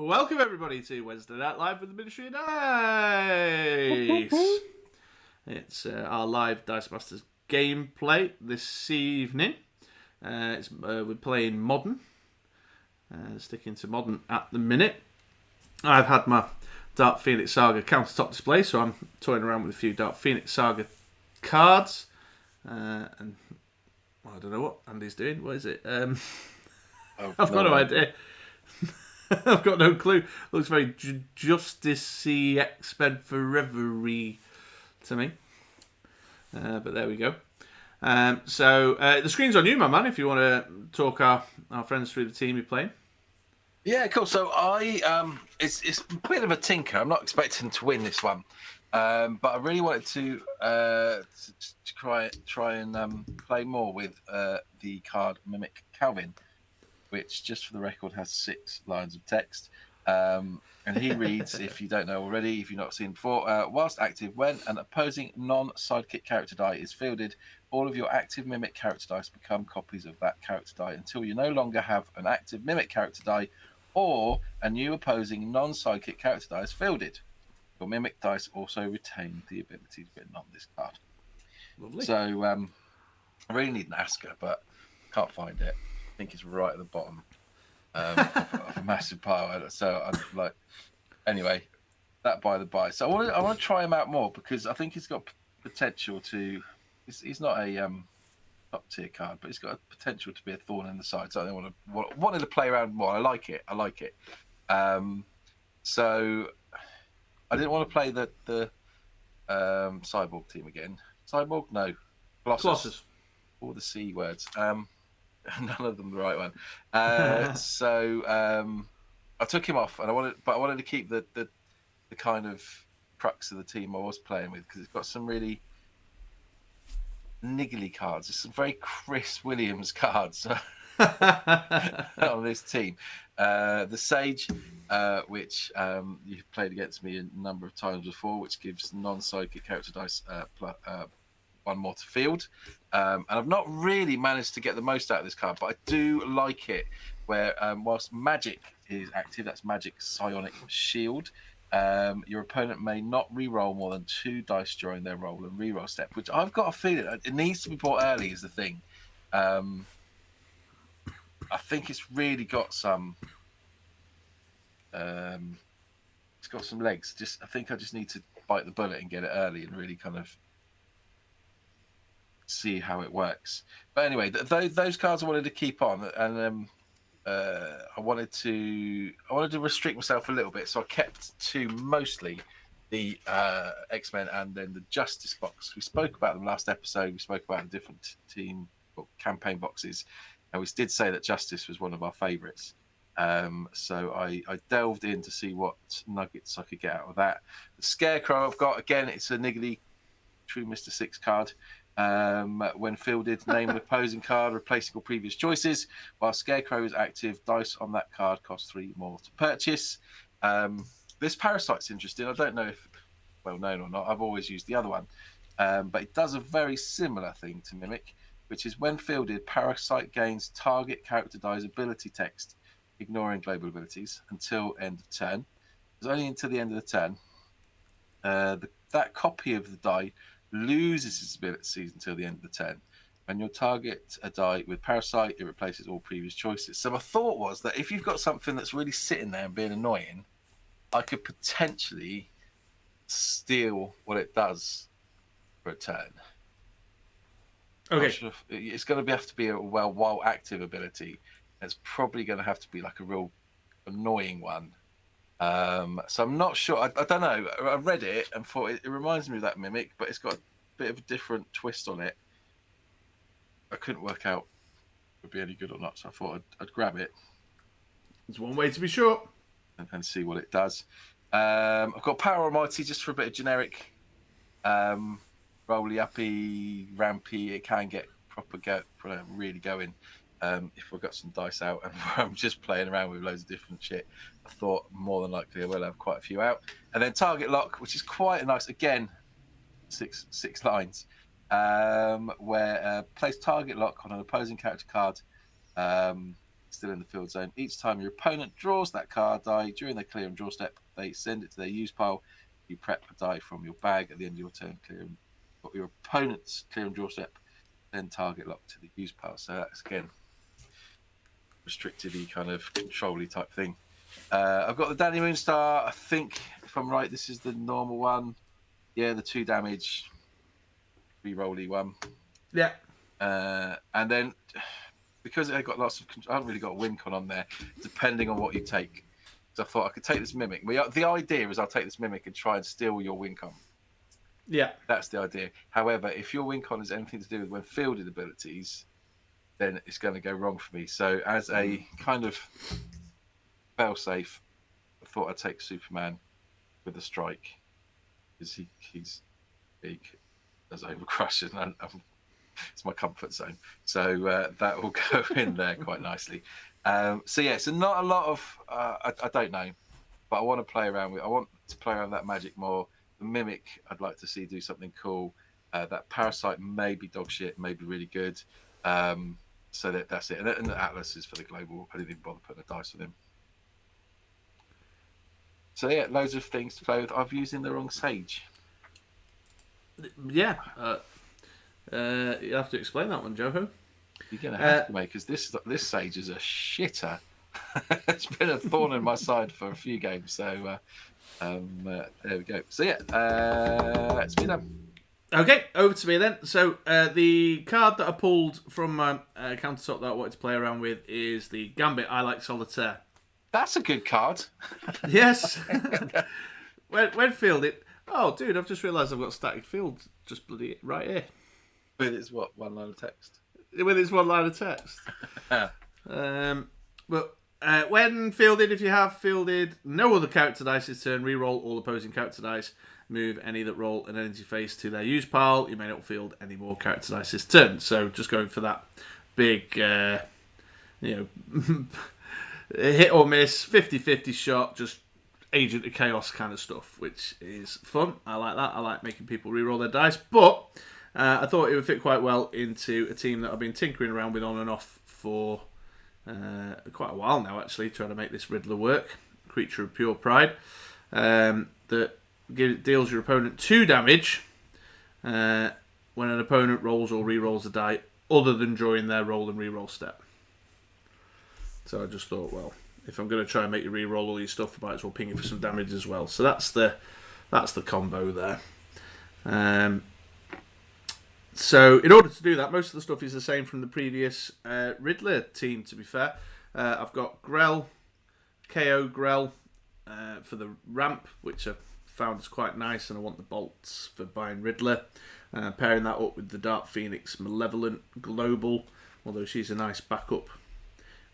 Welcome everybody to Wednesday Night Live with the Ministry of Dice. It's our live Dice Masters gameplay this evening. We're playing Modern. Sticking to Modern at the minute. I've had my Dark Phoenix Saga countertop display, so I'm toying around with a few Dark Phoenix Saga cards. And I don't know what Andy's doing. What is it? I've got no idea. I've got no clue. Looks very Justice-y, X-Men Forever-y to me. But there we go. So the screen's on you, my man, if you want to talk our friends through the team you're playing. Yeah, cool. So it's a bit of a tinker. I'm not expecting to win this one, but I really wanted to try and play more with the card Mimic Calvin, which, just for the record, has 6 lines of text. And he reads, if you don't know already, if you've not seen before, whilst active, when an opposing non-sidekick character die is fielded, all of your active Mimic character dice become copies of that character die until you no longer have an active Mimic character die or a new opposing non-sidekick character die is fielded. Your Mimic dice also retain the abilities written on this card. Lovely. So I really need an Asker, but can't find it. I think it's right at the bottom of a massive pile. So I'm like, anyway, that by the by. So I want to try him out more because I think he's got potential to. He's not a top tier card, but he's got a potential to be a thorn in the side. So I wanted to play around more. I like it. So I didn't want to play the Cyborg team again. Cyborg, no, Colossus. All the C words. None of them the right one. So I took him off, and I wanted to keep the kind of crux of the team I was playing with because it's got some really niggly cards. There's some very Chris Williams cards on this team. The Sage, which you've played against me a number of times before, which gives non-sidekick character dice one more to field. And I've not really managed to get the most out of this card, but I do like it where whilst magic is active, that's magic psionic shield, your opponent may not re-roll more than 2 dice during their roll and re-roll step, which I've got a feeling it needs to be bought early is the thing. I think it's really got some it's got some legs. I think I just need to bite the bullet and get it early and really kind of see how it works. But anyway, those cards I wanted to keep on, and I wanted to restrict myself a little bit, so I kept to mostly the X-Men and then the Justice box. We spoke about them last episode. We spoke about the different team campaign boxes, and we did say that Justice was one of our favourites. So I delved in to see what nuggets I could get out of that. The Scarecrow I've got, again, it's a niggly True Mr. 6 card. When fielded, name an opposing card, replacing all previous choices. While Scarecrow is active, dice on that card cost 3 more to purchase. This Parasite's interesting. I don't know if well known or not. I've always used the other one, but it does a very similar thing to Mimic, which is when fielded, Parasite gains target character die's ability text, ignoring global abilities, until end of turn. It's only until the end of the turn. That copy of the die loses its abilities until the end of the turn. When you target a die with Parasite, it replaces all previous choices. So my thought was that if you've got something that's really sitting there and being annoying, I could potentially steal what it does for a turn. Okay. Sure it's going to have to be a while active ability. It's probably going to have to be like a real annoying one. So I'm not sure. I don't know. I read it and thought it reminds me of that Mimic, but it's got a bit of a different twist on it. I couldn't work out if it would be any good or not, so I thought I'd grab it. There's one way to be sure. And see what it does. I've got Power Almighty just for a bit of generic rolly-uppy, rampy. It can get really going. If I've got some dice out and I'm just playing around with loads of different shit, I thought more than likely I will have quite a few out. And then Target Lock, which is quite a nice, again, six lines, where place Target Lock on an opposing character card still in the field zone. Each time your opponent draws that card die during their clear and draw step, they send it to their use pile. You prep a die from your bag at the end of your turn, clear your opponent's clear and draw step, then target lock to the use pile. So that's again restricted-y kind of control-y type thing. I've got the Danny Moonstar. I think, if I'm right, this is the normal one. Yeah, the 2 damage, re-rolly one. Yeah. And then, because I got lots of, I haven't really got a win con on there, depending on what you take. So I thought I could take this Mimic. The idea is I'll take this Mimic and try and steal your win con. Yeah. That's the idea. However, if your win con has anything to do with when fielded abilities, then it's going to go wrong for me. So as a kind of fail-safe, I thought I'd take Superman with a strike, because he's big, does overcrush, and it's my comfort zone. So that will go in there quite nicely. So not a lot of, I don't know, but I want to play around with, I want to play around with that magic more. The Mimic, I'd like to see do something cool. That Parasite may be dog shit, may be really good. So that's it. And the Atlas is for the global. I didn't even bother putting a dice with him. So yeah, loads of things to play with. I've used in the wrong Sage. Yeah. You have to explain that one, Joho. You're going to have to, mate, because this Sage is a shitter. It's been a thorn in my side for a few games. So there we go. So yeah, it's me then. Okay, over to me then. So the card that I pulled from my countertop that I wanted to play around with is the Gambit I Like Solitaire. That's a good card. Yes. when fielded... Oh, dude, I've just realised I've got static field just bloody right here. But it's what, one line of text? With its one line of text. But when fielded, if you have fielded no other character dice this turn, re-roll all opposing character dice. Move any that roll an energy face to their use pile. You may not field any more character dice this turn. So just going for that big, hit or miss, 50-50 shot, just Agent of Chaos kind of stuff, which is fun. I like that. I like making people re-roll their dice. But I thought it would fit quite well into a team that I've been tinkering around with on and off for quite a while now, actually, trying to make this Riddler work. Creature of Pure Pride. That deals your opponent 2 damage when an opponent rolls or re-rolls a die other than during their roll and re-roll step. So I just thought, well, if I'm going to try and make you re-roll all your stuff, I might as well ping you for some damage as well. So that's the combo there. So in order to do that, most of the stuff is the same from the previous Riddler team, to be fair. I've got Grell, KO Grell for the ramp, which I've found is quite nice, and I want the bolts for buying Riddler. Pairing that up with the Dark Phoenix Malevolent Global, although she's a nice backup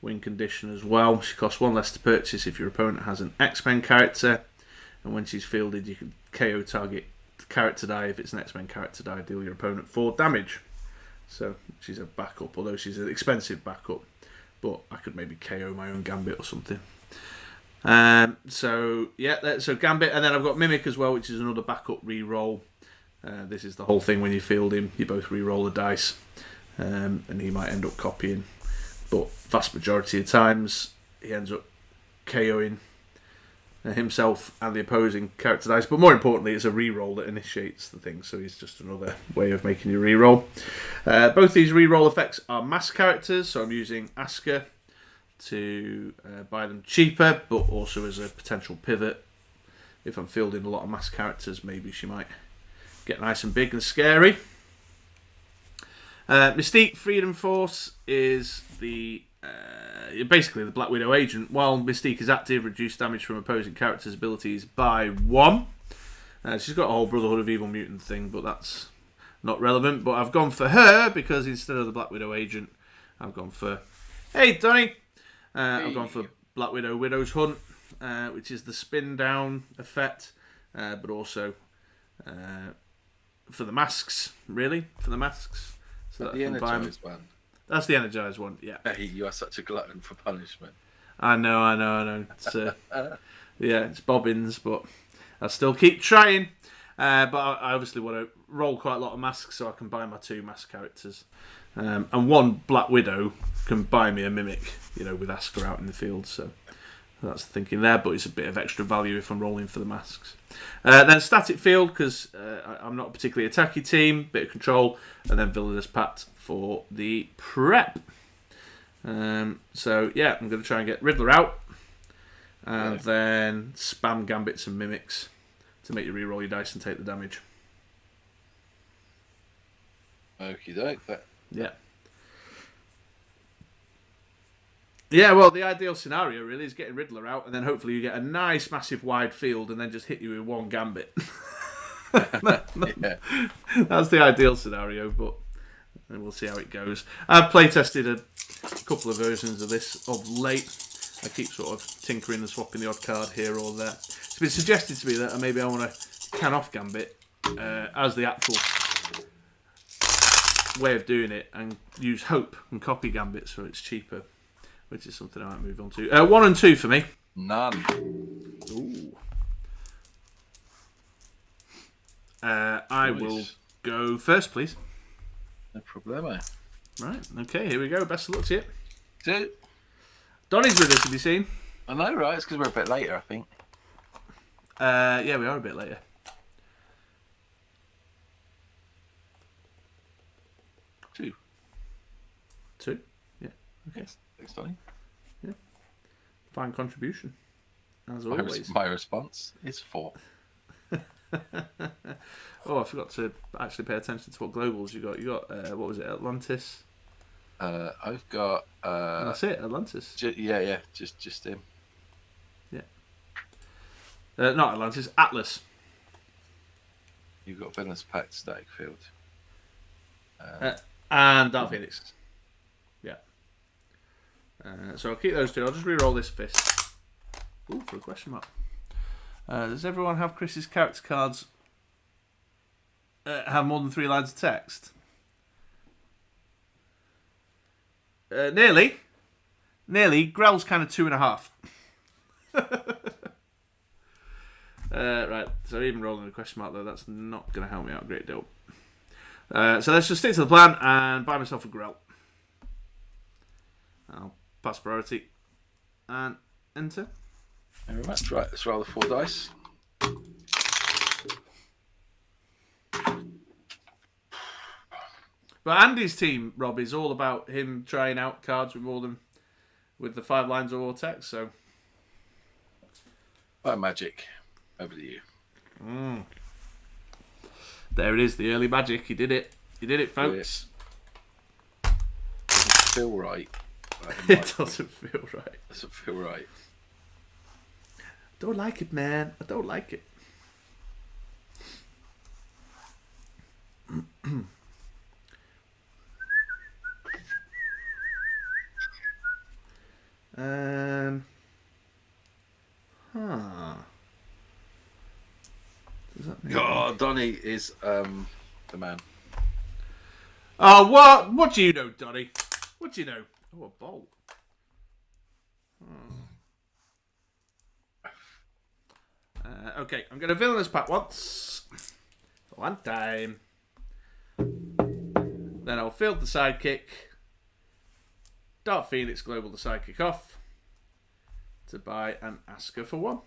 win condition as well. She costs 1 less to purchase if your opponent has an X-Men character, and when she's fielded you can KO target character die. If it's an X-Men character die, deal your opponent 4 damage. So she's a backup, although she's an expensive backup, but I could maybe KO my own Gambit or something. So Gambit, and then I've got Mimic as well, which is another backup re-roll. This is the whole thing: when you field him, you both re-roll the dice, and he might end up copying, but vast majority of times he ends up KOing himself and the opposing character dice. But more importantly, it's a re-roll that initiates the thing, so he's just another way of making you re-roll. Both these re-roll effects are mass characters, so I'm using Aska to buy them cheaper, but also as a potential pivot. If I'm fielding a lot of mass characters, maybe she might get nice and big and scary. Mystique Freedom Force is basically the Black Widow agent. While Mystique is active, reduce damage from opposing characters' abilities by 1. She's got a whole Brotherhood of Evil Mutant thing, but that's not relevant. But I've gone for her because instead of the Black Widow agent, I've gone for... Hey, Donny! I've gone for Black Widow Widow's Hunt, which is the spin down effect, but also for the masks, really, for the masks. So the energized one. That's the energized one, yeah. Hey, you are such a glutton for punishment. I know. It's, it's bobbins, but I'll still keep trying. But I obviously want to roll quite a lot of masks so I can buy my 2 mask characters. And 1 Black Widow can buy me a Mimic, with Asker out in the field. So that's the thinking there, but it's a bit of extra value if I'm rolling for the masks. Then Static Field, because I'm not a particularly attacky team, bit of control, and then Villainous Pat for the prep. So yeah, I'm going to try and get Riddler out, and then spam Gambits and Mimics to make you re-roll your dice and take the damage. Okie doke. Yeah. Yeah, well, the ideal scenario really is getting Riddler out, and then hopefully you get a nice, massive, wide field, and then just hit you with 1 Gambit. Yeah. That's the ideal scenario, but we'll see how it goes. I've play tested a couple of versions of this of late. I keep sort of tinkering and swapping the odd card here or there. It's been suggested to me that maybe I want to can off Gambit as the actual way of doing it, and use Hope and copy Gambit so it's cheaper, which is something I might move on to. 1 and 2 for me. None. Ooh. I will go first, please. No problemo. Right, okay, here we go. Best of luck to you. 2. Donnie's with us, have you seen? I know, right? It's because we're a bit later, I think. Yeah, we are a bit later. 2. 2? Yeah. Okay. Yes. Thanks, Donnie. Yeah. Fine contribution, as always. My response is 4. Oh, I forgot to actually pay attention to what globals you got. You got, what was it, Atlantis? I've got... that's it, Atlantis. Yeah, just him. Yeah. Not Atlantis, Atlas. You've got Villainous Pact, Static Field. And Dark Phoenix. Yeah. So I'll keep those 2. I'll just re-roll this fist. Ooh, for a question mark. Does everyone have Chris's character cards have more than 3 lines of text? Nearly. Grell's kind of 2.5. Right, so even rolling a question mark, though, that's not going to help me out a great deal. So let's just stick to the plan and buy myself a Grell. I'll pass priority and enter. Very much. Right, let's roll the 4 dice. But Andy's team, Rob, is all about him trying out cards with the 5 lines or more text. So, By magic, over to you. There it is, the early magic. He did it. He did it, folks. Doesn't feel right. It doesn't feel right. Doesn't feel right. Don't like it, man. I don't like it. Does that mean... Oh, Donnie is the man. Oh, what? What do you know, Donnie? What do you know? Oh, a bolt. Okay, I'm going to Villainous Pact once. For 1 time. Then I'll field the sidekick. Dark Phoenix Global the sidekick off. To buy an Asker for 1.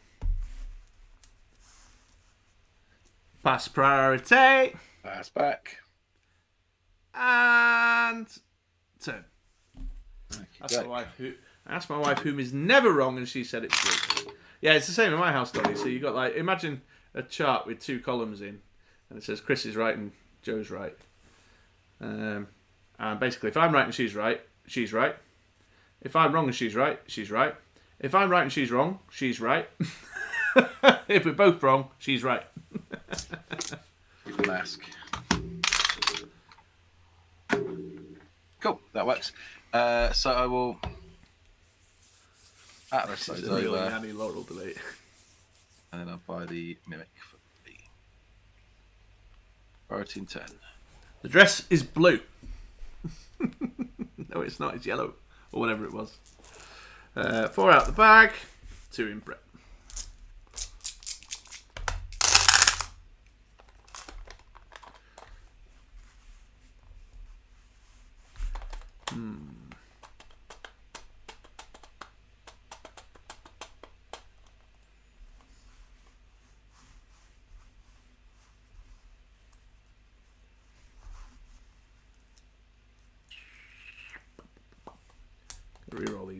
Pass priority. Pass back. And turn. Ask my wife whom is never wrong, and she said it's true. Yeah, it's the same in my house, Donnie. So you got like, imagine a chart with 2 columns in, and it says Chris is right and Joe's right. And basically, if I'm right and she's right, she's right. If I'm wrong and she's right, she's right. If I'm right and she's wrong, she's right. If we're both wrong, she's right. Mask. Cool, that works. So I will. Atlas This is goes a really over, Annie Laurel delete. and then I'll buy the Mimic for the priority in 10. The dress is blue. No, it's not. It's yellow. Or whatever it was. 4 out the bag. 2 in prep.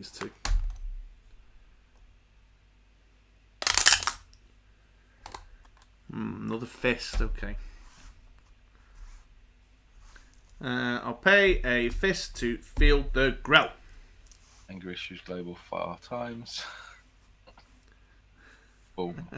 these two. Another fist, okay. I'll pay a fist to field the Grell. Anger issues global 5 times. Boom.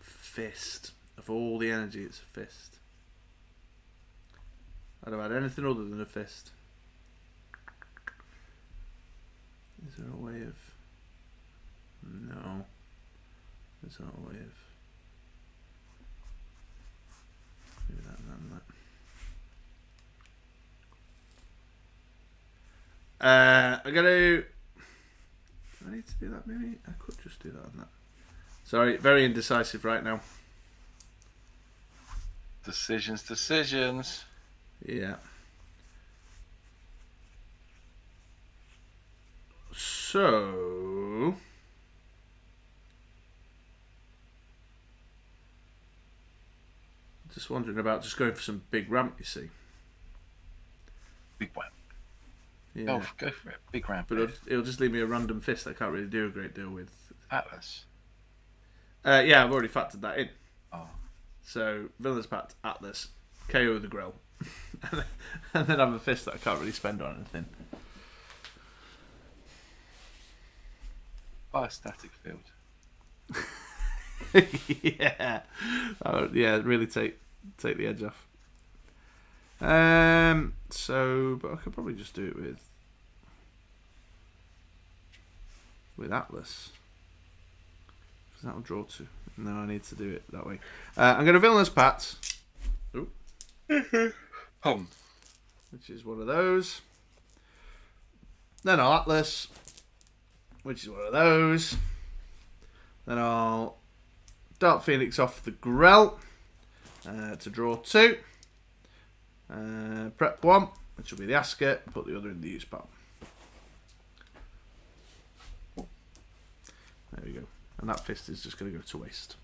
Fist. Of all the energy, it's a fist. I don't have anything other than a fist. Is there a way of... No. There's not a way of... Maybe that and that. I'm gonna... Do I need to do that maybe? I could just do that and that. Sorry, very indecisive right now. Decisions. Yeah. So... Just wondering about just going for some big ramp, you see. Big ramp. Yeah. Oh, go for it. Big ramp. But it'll just leave me a random fist I can't really do a great deal with. Atlas. Yeah, I've already factored that in. Oh. So, Villainous Pact, Atlas, KO the Grell. And then have a fist that I can't really spend on anything. Fire static field. Yeah. Yeah, really take the edge off. So, but I could probably just do it with Atlas. Because that'll draw two. No, I need to do it that way. I'm going to Villainous Pact. Ooh. Which is one of those. Then I'll Atlas. Which is one of those. Then I'll Dark Phoenix off the Grell. To draw two. Prep one, which will be the Asket. Put the other in the use pile. There we go. And that fist is just going to go to waste.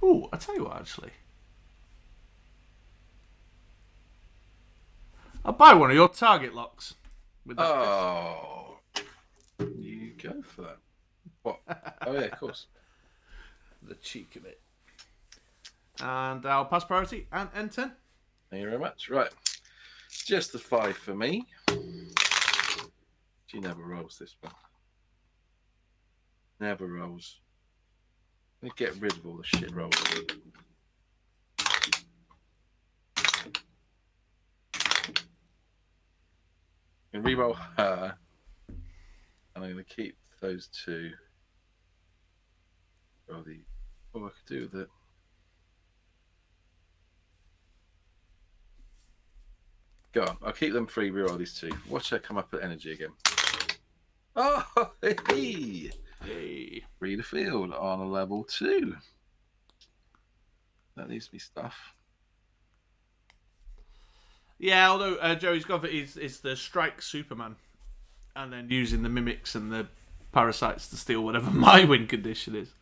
Ooh, I'll tell you what, actually. I'll buy one of your target locks. With that fist. You go for that. What? Oh, yeah, of course. The cheek of it. And I'll pass priority and end turn. Thank you very much. Right. Just the 5 for me. She never rolls this one. Never rolls. Let me get rid of all the shit rolls. I'm going to reroll her. And I'm going to keep those two. Roll the... Oh, I could do with it. Go on. I'll keep them free. Reroll these two. Watch her come up at energy again. Oh, hey! Hey. Free the field on a level 2. That needs to be stuff. Yeah, although Joey's got it is the strike Superman. And then using the mimics and the parasites to steal whatever my win condition is.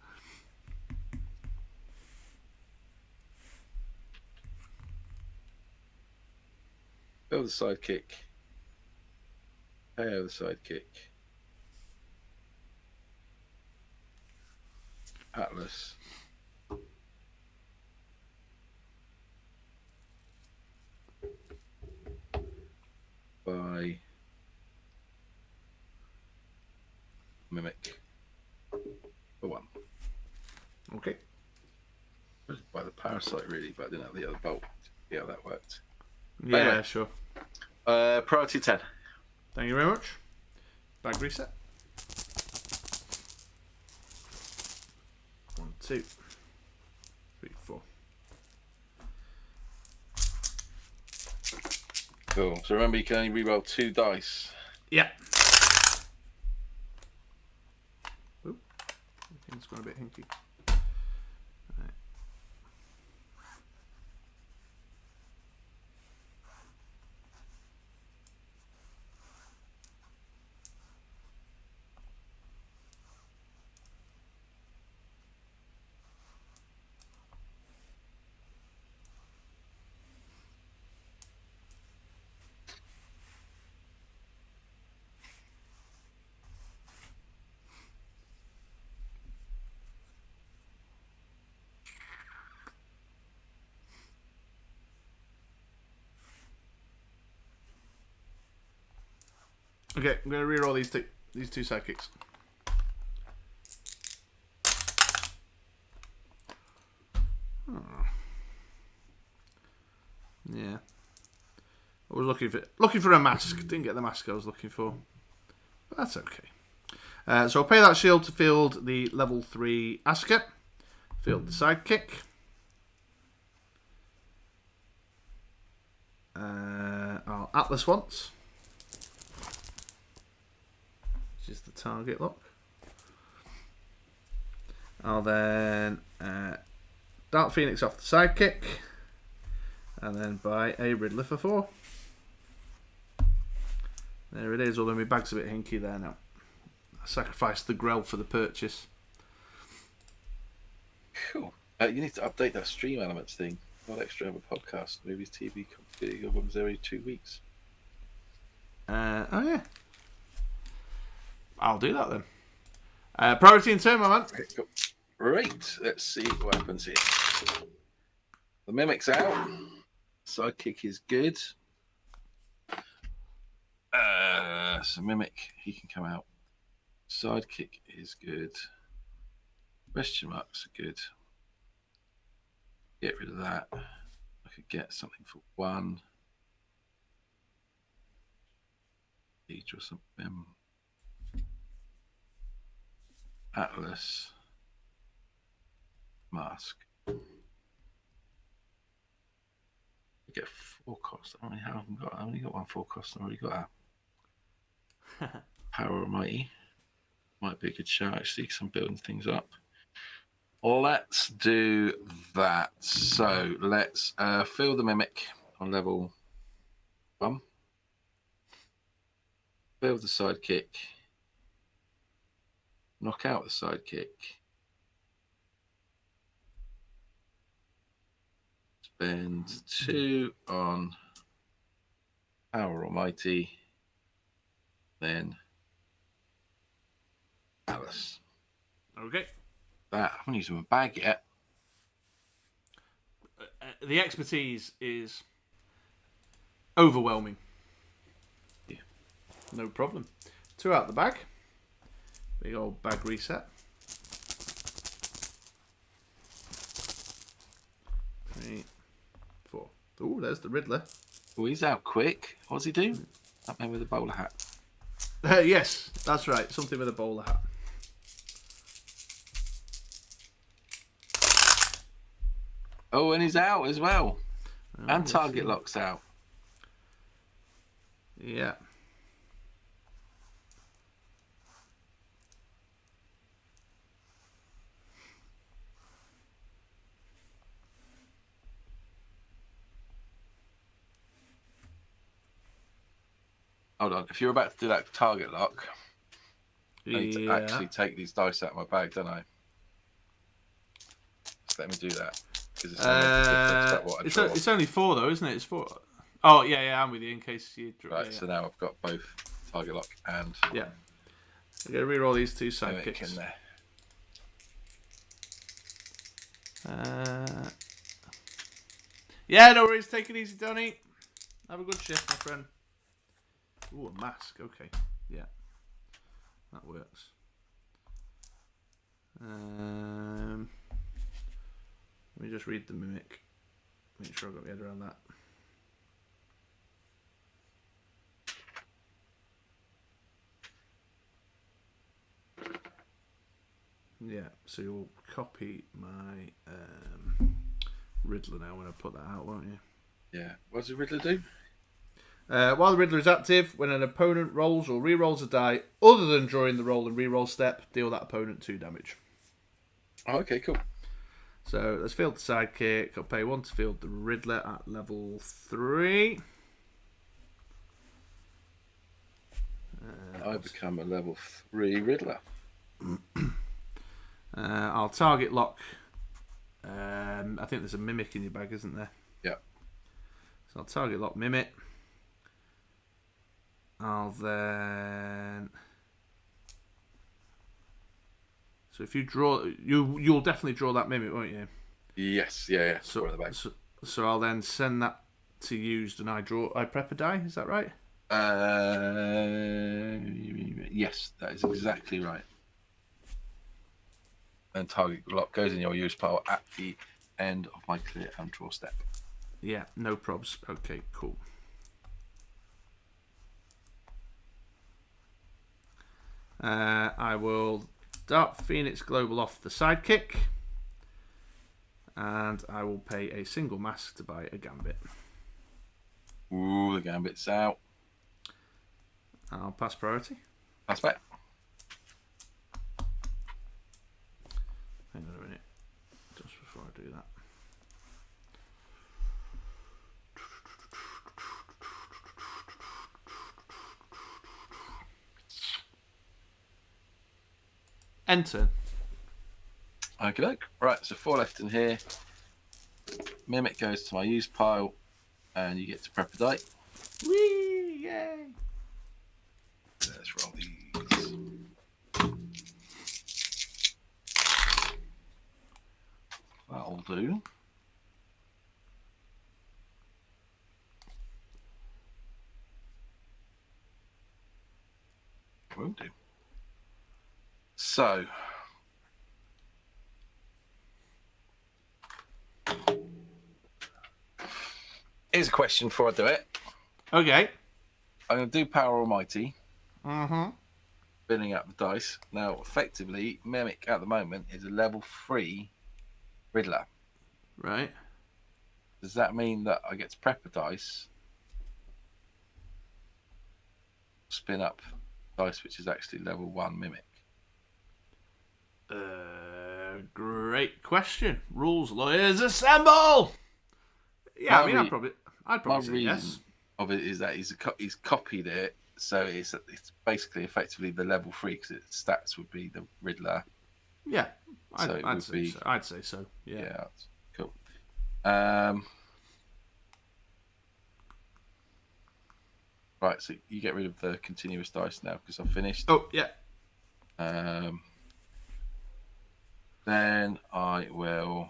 Go the sidekick. KO the sidekick. Atlas. By Mimic. For 1. Okay. By the parasite, really, but I didn't have the other bolt. Yeah, that worked. Yeah, anyway, sure. Priority 10. Thank you very much. Bag reset. 1, 2, 3, 4. Cool. So remember, you can only reroll 2 dice. Yeah. Oop. It's gone a bit hinky. Right. Okay, I'm going to reroll these two sidekicks. Oh. Yeah. I was looking for a mask. Didn't get the mask I was looking for. But that's okay. So I'll pay that shield to field the level 3 Asker. Field the sidekick. I'll Atlas once. Which is the target lock. I'll then Dark Phoenix off the sidekick. And then buy a Riddler for 4. There it is, although my bag's a bit hinky there now. I sacrificed the Grell for the purchase. Cool. You need to update that stream elements thing. Not extra have a podcast. Movies, TV, video albums every 2 weeks. Oh yeah. I'll do that then. Priority in turn, my man. Okay, cool. Right. Let's see what happens here. The Mimic's out. Sidekick is good. So Mimic, he can come out. Sidekick is good. Question marks are good. Get rid of that. I could get something for 1. Each or something. Atlas. Mask. Get 4 costs. I only got 1 4 cost. I already got that. Power Almighty. Might be a good shout actually, because I'm building things up. Let's do that. So let's fill the Mimic on level 1. Build the sidekick. Knock out the sidekick. Spend 2 on Power Almighty. Then Alice. Okay. That I haven't used my bag yet. The expertise is overwhelming. Yeah. No problem. 2 out the bag. Big old bag reset. 3, 4. Ooh, there's the Riddler. Oh, he's out quick. What's he do? That man with a bowler hat. Yes, that's right. Something with a bowler hat. Oh, and he's out as well. Oh, and target lock's out. Yeah. Hold on. If you're about to do that target lock, I need to Yeah. actually take these dice out of my bag, don't I? Just let me do that. Because it's gonna make a difference about what I draw. It's only 4 though, isn't it? It's 4. Oh yeah, I'm with you in case you draw. Right, yeah. so now I've got both target lock and Yeah. I'm going to reroll these 2 Mimic sidekicks. in there. Yeah, no worries. Take it easy, Donny. Have a good shift, my friend. Ooh, a mask. Okay. Yeah. That works. Let me just read the Mimic. Make sure I've got my head around that. Yeah, so you'll copy my Riddler now when I put that out, won't you? Yeah. What does the Riddler do? While the Riddler is active, when an opponent rolls or re-rolls a die other than during the roll and re-roll step, deal that opponent 2 damage. Oh, okay, cool. So let's field the sidekick. I'll pay 1 to field the Riddler at level 3. I become a level 3 Riddler. I'll target lock. I think there's a Mimic in your bag, isn't there? Yeah. So I'll target lock Mimic. I'll then. So if you draw, you'll definitely draw that Mimic, won't you? Yes, yeah. So I'll then send that to used, and I prep a die. Is that right? Yes, that is exactly right. And target lock goes in your use pile at the end of my clear and draw step. Yeah, no probs. Okay, cool. I will Dark Phoenix Global off the sidekick. And I will pay a single mask to buy a Gambit. Ooh, the Gambit's out. I'll pass priority. That's back. Hang on a minute. Just before I do that. Enter. Okay, look. Right, so 4 left in here. Mimic goes to my use pile, and you get to prep a die. Whee! Yay! Let's roll these. That'll do. Will do. So, here's a question before I do it. Okay. I'm going to do Power Almighty. Mm-hmm. Filling up the dice. Now, effectively, Mimic at the moment is a level 3 Riddler. Right. Does that mean that I get to prep a dice, spin up dice which is actually level 1 Mimic? Great question. Rules lawyers assemble. Yeah, I'd probably say yes. Of it is that he's copied it, so it's basically effectively the level 3 because its stats would be the Riddler. Yeah, I'd say so. Yeah. Yeah, cool. Right, so you get rid of the continuous dice now because I've finished. Oh yeah. Then I will.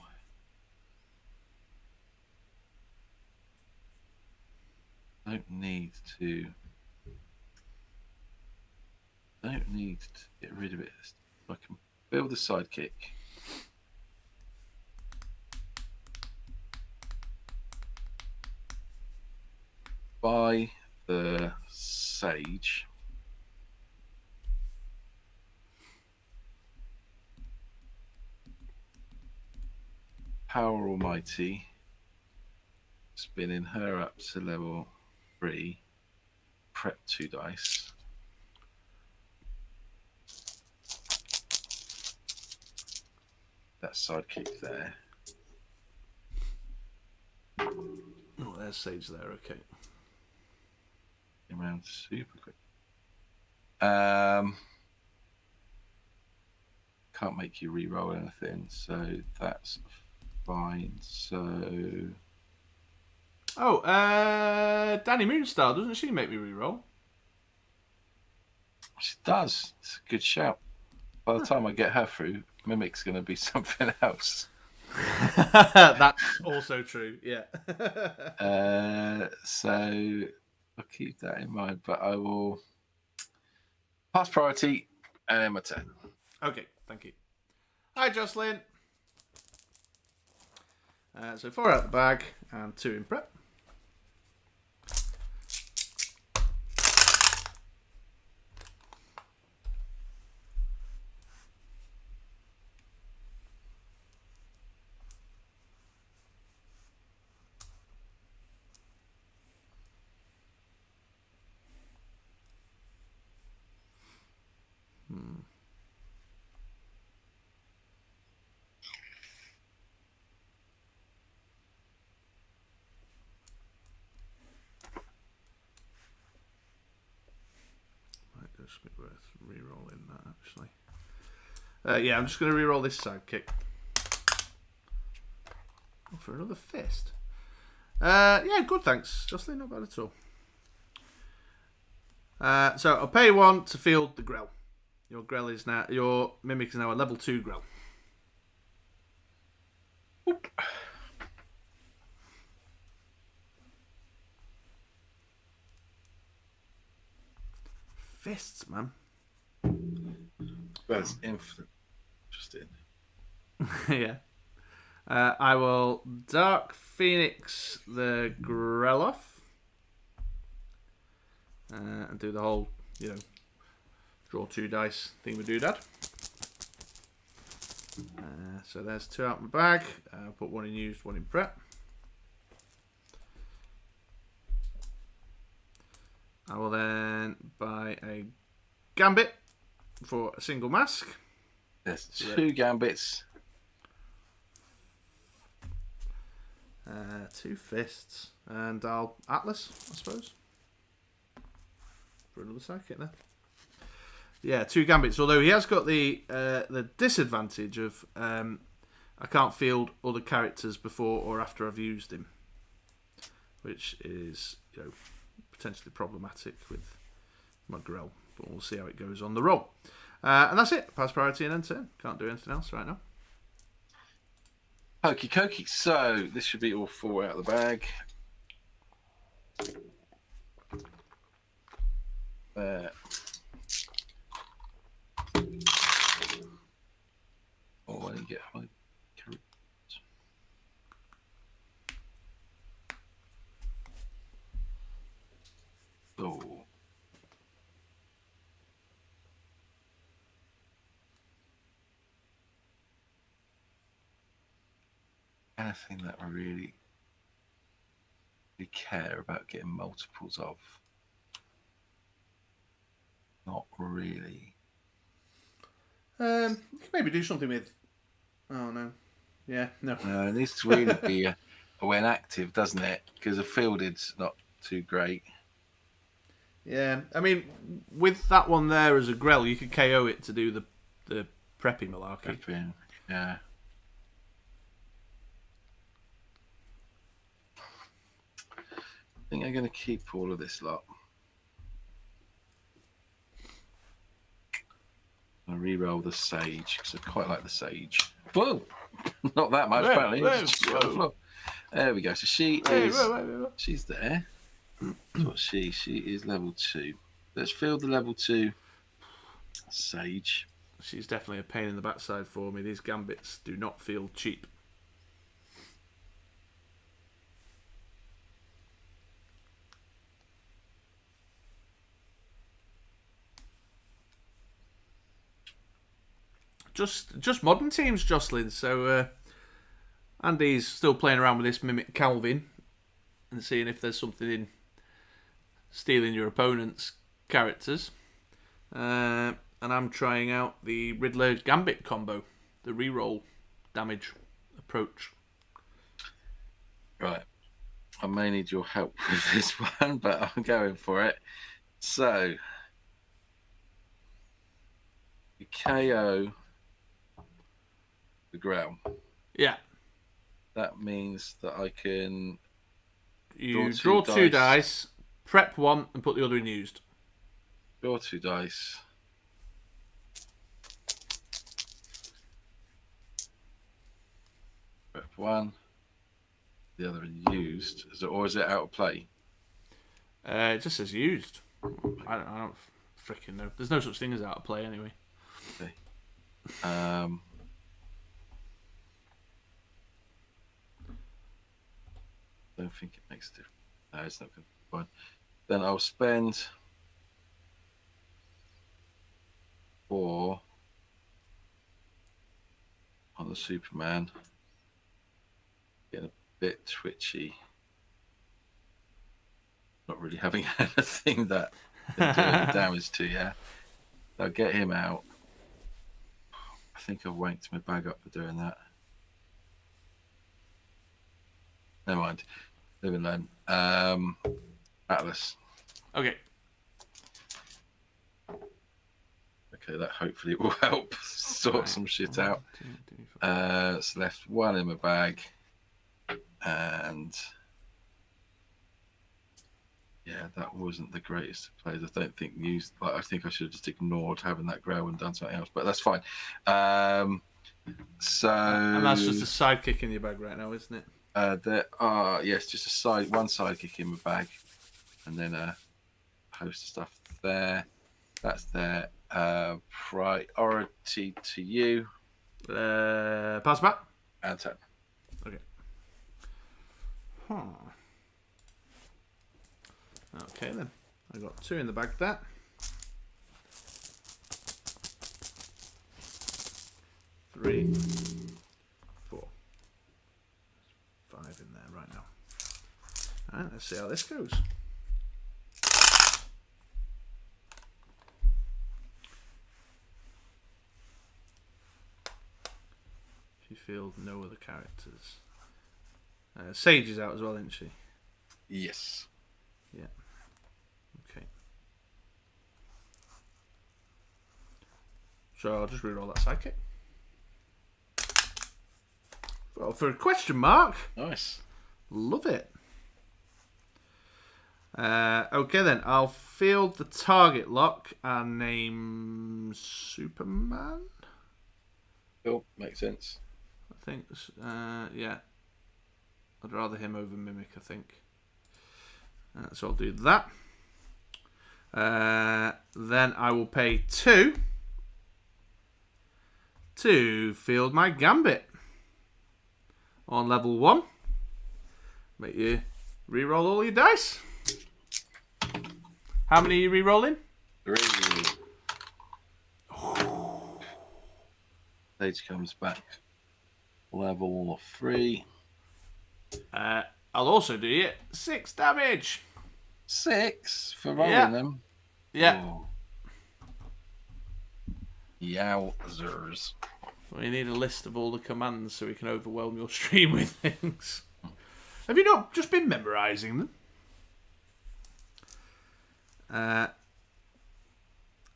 Don't need to get rid of it. I can build a sidekick. Buy the Sage. Power Almighty. Spinning her up to level 3. Prep 2 dice. That sidekick there. Oh, there's Sage there. Okay. Around super quick. Can't make you re-roll anything, so that's fine. So. Oh, Danny Moonstar, doesn't she make me re-roll? She does. It's a good shout. By the time I get her through, Mimic's going to be something else. That's also true, yeah. So I'll keep that in mind, but I will pass priority and then my turn. Okay, thank you. Hi, Jocelyn. So 4 out the bag and 2 in prep. Might just be worth re-rolling that, actually. Yeah, I'm just going to re-roll this sidekick. Oh, for another fist. Yeah, good, thanks, Jocelyn. Not bad at all. So I'll pay 1 to field the Grell. Your Mimic is now a level 2 Grell. Oop. fists, man. That's infinite. Interesting. Yeah. I will Dark Phoenix the Greloff. And do the whole, draw 2 dice thing we do, Dad. So there's 2 out in my bag. I'll put 1 in used, 1 in prep. I will then buy a Gambit for a single mask. There's 2 Gambits. 2 fists. And I'll Atlas, I suppose. For another sidekick there. Yeah, 2 Gambits. Although he has got the disadvantage of I can't field other characters before or after I've used him, which is potentially problematic with my Grell. But we'll see how it goes on the roll. And that's it. Pass priority and end turn. Can't do anything else right now. Okie dokie. So this should be all 4 out of the bag. There. Oh, I didn't get my carrot. Oh. Anything that I really care about getting multiples of? Not really. You can maybe do something with. Oh no. Yeah, no. No, it needs to really be when active, doesn't it? Because a fielded's not too great. Yeah, I mean, with that one there as a Grell, you could KO it to do the preppy malarkey. Prepping, yeah. I think I'm going to keep all of this lot. I'll re-roll the Sage because I quite like the Sage. Whoa! Not that much, apparently. Whoa. There we go. So she's there. That's what she is level 2. Let's field the level 2 Sage. She's definitely a pain in the backside for me. These Gambits do not feel cheap. Just modern teams, Jocelyn. So Andy's still playing around with this Mimic Calvin and seeing if there's something in stealing your opponent's characters. And I'm trying out the Riddler Gambit combo, the reroll damage approach. Right. I may need your help with this one, but I'm going for it. So, you KO the Grell. Yeah. That means that I can draw 2 dice, prep 1, and put the other in used. Draw 2 dice. Prep 1. The other in used. Or is it out of play? It just says used. I don't freaking know. There's no such thing as out of play anyway. Okay. Don't think it makes a difference. No, it's not going to be fine. Then I'll spend 4 on the Superman. Getting a bit twitchy. Not really having anything that can do any damage to you. I'll get him out. I think I've wanked my bag up for doing that. Never mind. Live and learn. Atlas. Okay. Okay, that hopefully will help sort some shit out. It's left 1 in my bag. And yeah, that wasn't the greatest of plays. I don't think used. I think I should have just ignored having that grow and done something else, but that's fine. So and that's just a sidekick in your bag right now, isn't it? There are just one sidekick in my bag, and then a host of stuff there. That's their priority to you. Pass back. And turn. Okay. Huh. Okay then. I got 2 in the bag there. 3, 4, 5 in there right now. Alright, let's see how this goes. She field no other characters. Sage is out as well, isn't she? Yes. Yeah. Okay. So I'll just reroll that sidekick. Well, for a question mark. Nice. Love it. Okay then, I'll field the target lock and name Superman. Cool. Makes sense. I think, yeah. I'd rather him over Mimic, I think. So I'll do that. Then I will pay 2 to field my Gambit on level 1. Make you reroll all your dice. How many are you re-rolling? 3. Sage comes back. Level 3. I'll also do you 6 damage. 6 for rolling them. Yeah. Oh. Yowzers. We need a list of all the commands so we can overwhelm your stream with things. Have you not just been memorising them?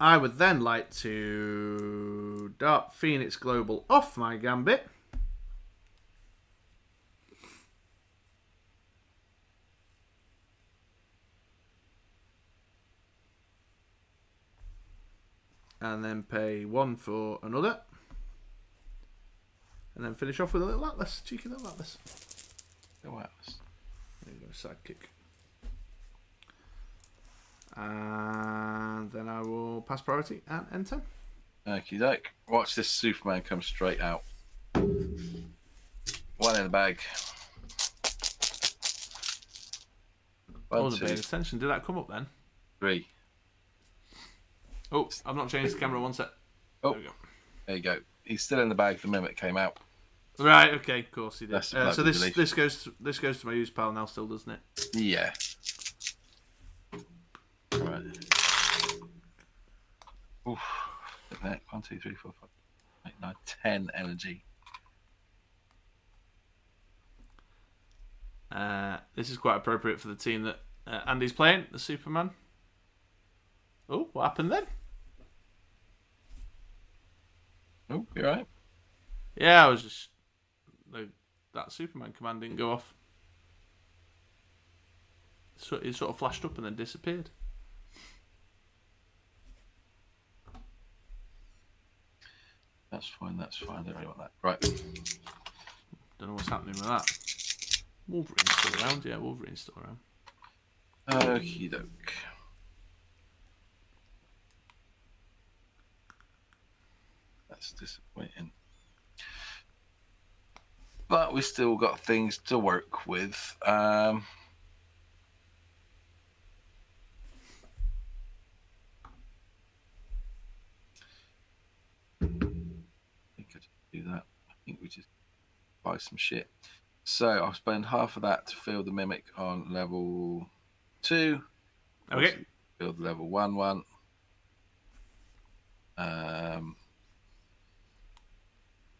I would then like to Dark Phoenix Global off my Gambit. And then pay 1 for another. And then finish off with a little Atlas. Cheeky little Atlas. No Atlas. There you go, sidekick. And then I will pass priority and enter. Okie doke. Watch this Superman come straight out. 1 in the bag. I wasn't paying attention. Did that come up then? 3. Oh, I've not changed the camera. One sec. Oh, there we go. There you go. He's still in the bag. The Mimic came out. Right. Okay. Of course he did. That's So this goes to my use pal now. Still, doesn't it? Yeah. Right. Oof. 1, 2, 3, 4, 5, 8, 9, 10 energy. This is quite appropriate for the team that Andy's playing, the Superman. Oh, what happened then? Oh, you alright? Yeah, I was just... that Superman command didn't go off. So it sort of flashed up and then disappeared. That's fine, that's fine. I don't really want that. Right. Don't know what's happening with that. Wolverine's still around. Yeah, Wolverine's still around. Okie doke. That's disappointing. But we still got things to work with. I think I just do that. I think we just buy some shit. So I'll spend half of that to field the Mimic on level 2. Okay. Field level 1.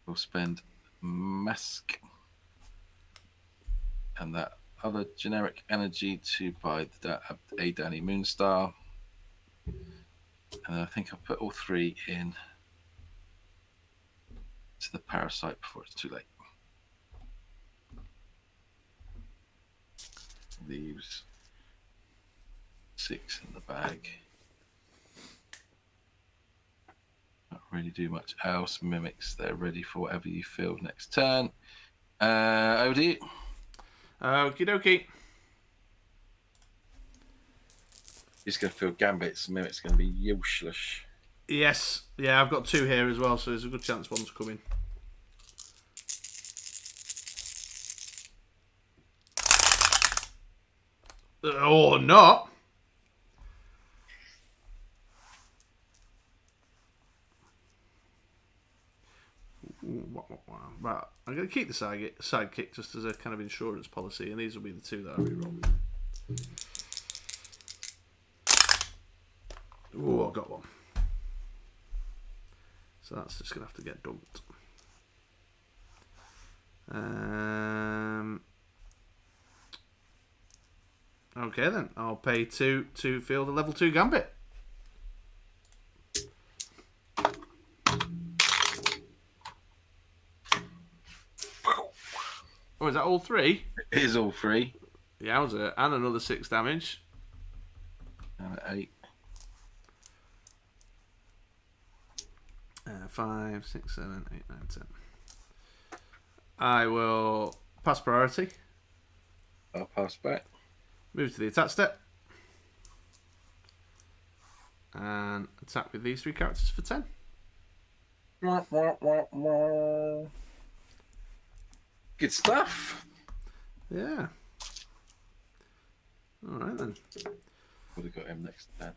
We'll spend Mask and that other generic energy to buy a Danny Moonstar. And I think I'll put all 3 in to the Parasite before it's too late. Leaves 6 in the bag. Not really do much else. Mimics, they're ready for whatever you field next turn. Over to you. Okie dokie. He's going to field Gambits. Mimic's going to be useless. Yes. Yeah, I've got 2 here as well, so there's a good chance one's coming. Or not. Right, I'm going to keep the sidekick just as a kind of insurance policy, and these will be the 2 that I reroll. Oh, I got one. So that's just going to have to get dumped. Okay then, I'll pay 2 to field a level 2 Gambit. Oh, is that all 3? It is all 3. Yowza, and another 6 damage. And 8. 5, 6, 7, 8, 9, 10. I will pass priority. I'll pass back. Move to the attack step. And attack with these 3 characters for 10. Good stuff. Yeah. Alright then. Would have got him next turn.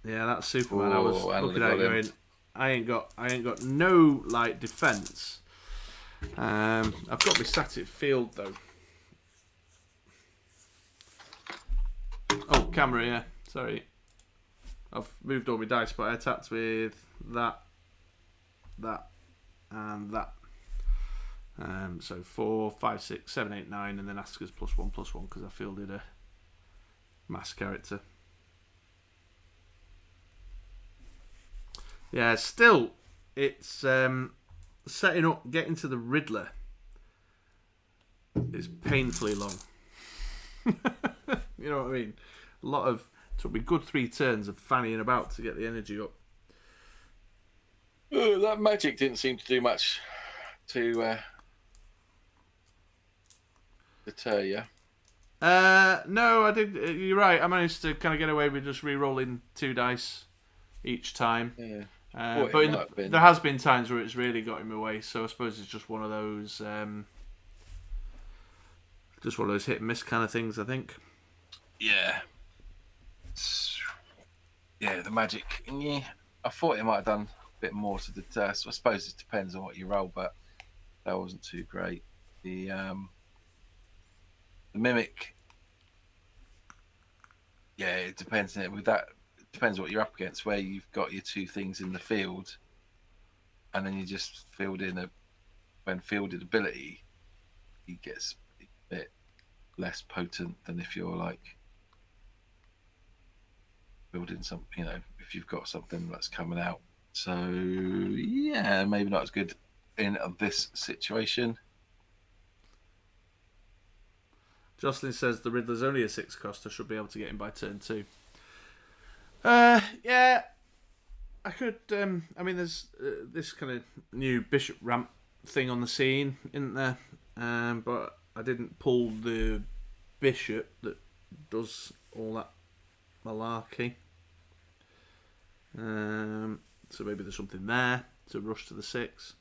Yeah, that's Superman. I was looking at it going, I ain't got no like defense. I've got my static field though. Oh, camera, yeah. Sorry. I've moved all my dice, but I attacked with that, and that. So 4, 5, 6, 7, 8, 9, and then Asker's +1/+1 because I fielded a mass character. Yeah, still, it's setting up, getting to the Riddler is painfully long. You know what I mean? Took me good 3 turns of fannying about to get the energy up. That magic didn't seem to do much to deter you. No, I did. You're right. I managed to kind of get away with just re-rolling 2 dice each time. Yeah. But there has been times where it's really got him away. So I suppose it's just one of those, hit and miss kind of things. I think. Yeah. Yeah, the magic. Yeah, I thought it might have done a bit more to deter. So I suppose it depends on what you roll, but that wasn't too great. The mimic. Yeah, it depends. With that, it depends what you're up against. Where you've got your 2 things in the field, and then you just field in when fielded ability, he gets a bit less potent than if you're like building some, if you've got something that's coming out. So yeah, maybe not as good in this situation. Jocelyn says the Riddler's only a 6 cost. I should be able to get him by turn 2. Yeah, I could. There's this kind of new bishop ramp thing on the scene, isn't there? But I didn't pull the bishop that does all that malarkey. So maybe there's something there to rush to the 6.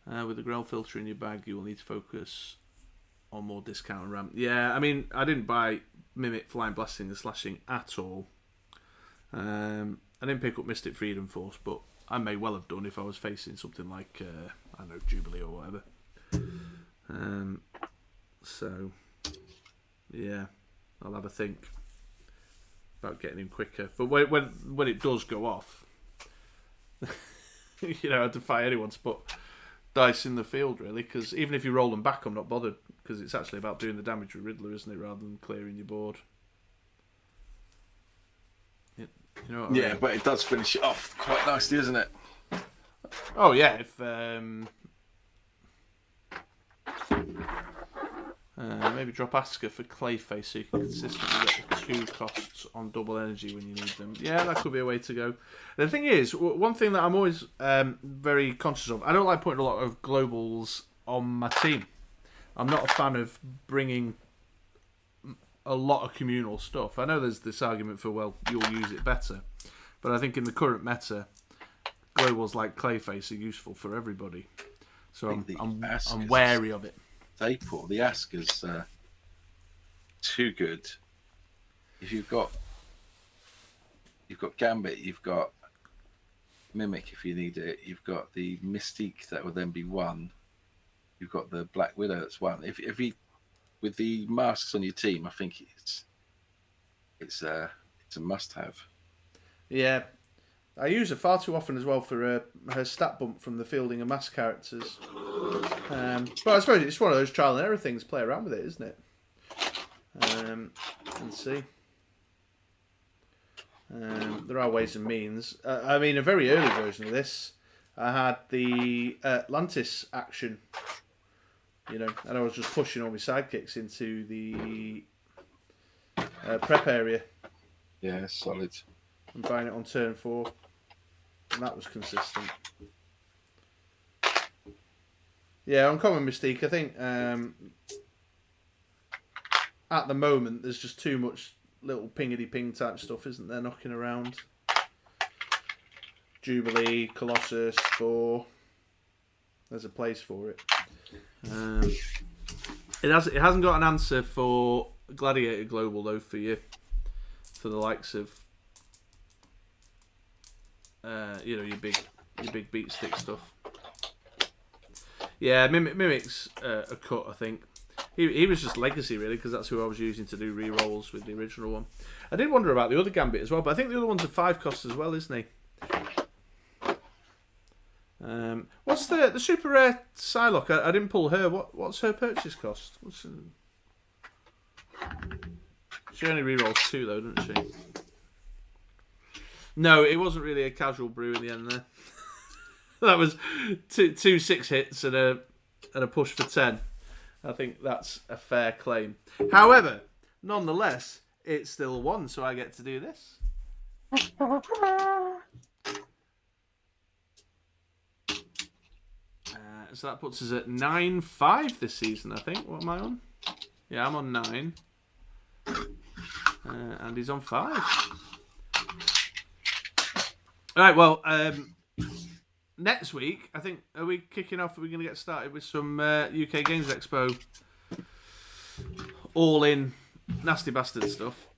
With the Grell filter in your bag, you will need to focus on more discount ramp. Yeah, I didn't buy Mimic, Flying, Blasting and Slashing at all. I didn't pick up Mystic Freedom Force, but I may well have done if I was facing something like, I don't know, Jubilee or whatever. So, yeah, I'll have a think about getting him quicker. But when it does go off, I defy anyone to put dice in the field, really, because even if you roll them back, I'm not bothered, because it's actually about doing the damage with Riddler, isn't it, rather than clearing your board. You know what I mean? But it does finish it off quite nicely, isn't it? Oh yeah, if maybe drop Asker for Clayface so you can consistently get the 2 costs on double energy when you need them. Yeah, that could be a way to go. The thing is, one thing that I'm always very conscious of, I don't like putting a lot of globals on my team. I'm not a fan of bringing a lot of communal stuff. I know there's this argument for, well, you'll use it better. But I think in the current meta, globals like Clayface are useful for everybody. So I'm wary of it. Staple. The Ask is too good. If you've got Gambit, you've got Mimic if you need it. You've got the Mystique that will then be one. You've got the Black Widow that's one. If you with the masks on your team, I think it's a must-have. Yeah, I use her far too often as well for her stat bump from the fielding of mask characters. But I suppose it's one of those trial and error things. Play around with it, isn't it? Let's see. There are ways and means. I mean, a very early version of this, I had the Atlantis action. You know, and I was just pushing all my sidekicks into the prep area. Yeah, solid. And buying it on turn 4. And that was consistent. Yeah, Uncommon Mystique, I think at the moment there's just too much little pingity-ping type stuff, isn't there, knocking around. Jubilee, Colossus, Thor. There's a place for it. It hasn't got an answer for Gladiator Global though for you, for the likes of your big beat stick stuff. Yeah, Mimic's a cut, I think. He was just legacy really, because that's who I was using to do re-rolls with the original one. I did wonder about the other Gambit as well, but I think the other one's a 5 cost as well, isn't he? What's the super rare Psylocke? I didn't pull her. What's her purchase cost? She only rerolls 2 though, doesn't she? No, it wasn't really a casual brew in the end there. That was two 6 hits and a push for 10. I think that's a fair claim. However, nonetheless, it's still 1, so I get to do this. So that puts us at 9-5 this season, I think. What am I on? Yeah, I'm on 9. And he's on 5. Right, well, next week, I think, are we kicking off? Are we going to get started with some UK Games Expo all-in nasty bastard stuff?